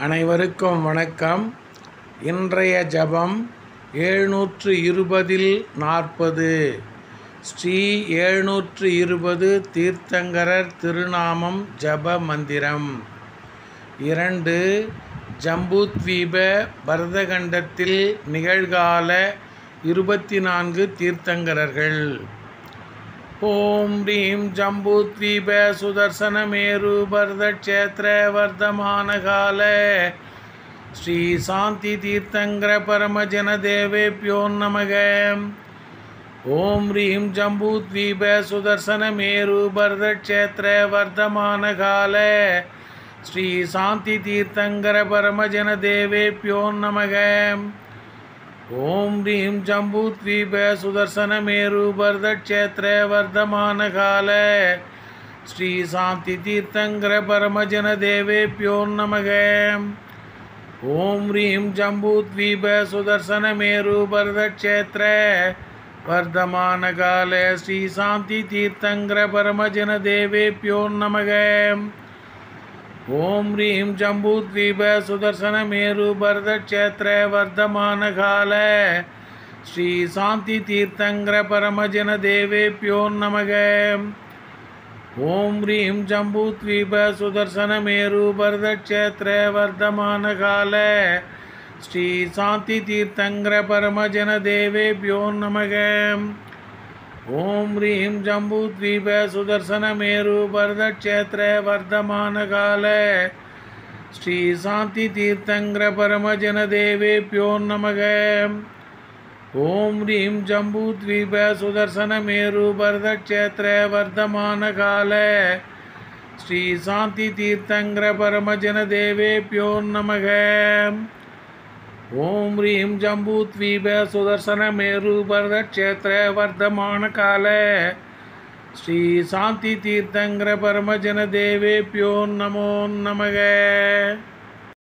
அனைவருக்கும் வணக்கம். இன்றைய ஜபம் 720 40 ஸ்ரீ 720 தீர்த்தங்கரர் திருநாமம் ஜப மந்திரம். 2 ஜம்பூத்வீப பரதகண்டத்தில் நிகழ்கால 24 தீர்த்தங்கரர்கள். ஓம் ரீம் ஜம்பூத்வீப சுதர்சனமேரு பரதக்ஷேத்திர வர்தமானகால ஸ்ரீ சாந்தி தீர்த்தங்கர பரமஜன தேவேப்யோ நமக. ஓம் ரீம் ஜம்பூத்வீப சுதர்சனமேரு பரதக்ஷேத்திர வர்தமானகால ஸ்ரீ சாந்தி தீர்த்தங்கர பரமஜன தேவேப்யோ நமக. ஓம் ரீம் ஜம்பூத்வீப சுதர்சனமேரு பரதக்ஷேத்திர வர்தமானகால ஸ்ரீ சாந்தி தீர்த்தங்கர பரமஜன தேவேப்யோ நமக. ஓம் ரீம் ஜம்பூத்வீப சுதர்சனமேரு பரதக்ஷேத்திர வர்தமானகால ஸ்ரீ சாந்தி தீர்த்தங்கர பரமஜன தேவேப்யோ நமக. ஓம் ரீம் ஜம்பூத்வீப சுதர்சனமேரு பரதக்ஷேத்திர வர்தமானகால ஸ்ரீ சாந்தி தீர்த்தங்கர பரமஜன தேவேப்யோ நமக. ஓம் ரீம் ஜம்பூத்வீப சுதர்சனமேரு பரதக்ஷேத்திர வர்தமானகால ஸ்ரீ சாந்தி தீர்த்தங்கர பரமஜன தேவேப்யோ நமக. ஓம் ரீம் ஜம்பூத்வீப சுதர்சனமேரு பரதக்ஷேத்திர வர்தமானகால ஸ்ரீ சாந்தி தீர்த்தங்கர பரமஜன தேவேப்யோ நமக. ஓம் ரீம் ஜம்பூத்வீப சுதர்சனமேரு பரதக்ஷேத்திர வர்தமானகால ஸ்ரீ சாந்தி தீர்த்தங்கர பரமஜன தேவேப்யோ நமக. ஓம் ரீம் ஜம்பூத்வீப சுதர்சனமேரு பரதக்ஷேத்திர வர்தமானகால ஸ்ரீ சாந்தி தீர்த்தங்கர பரமஜன தேவேப்யோ நமோ நமக.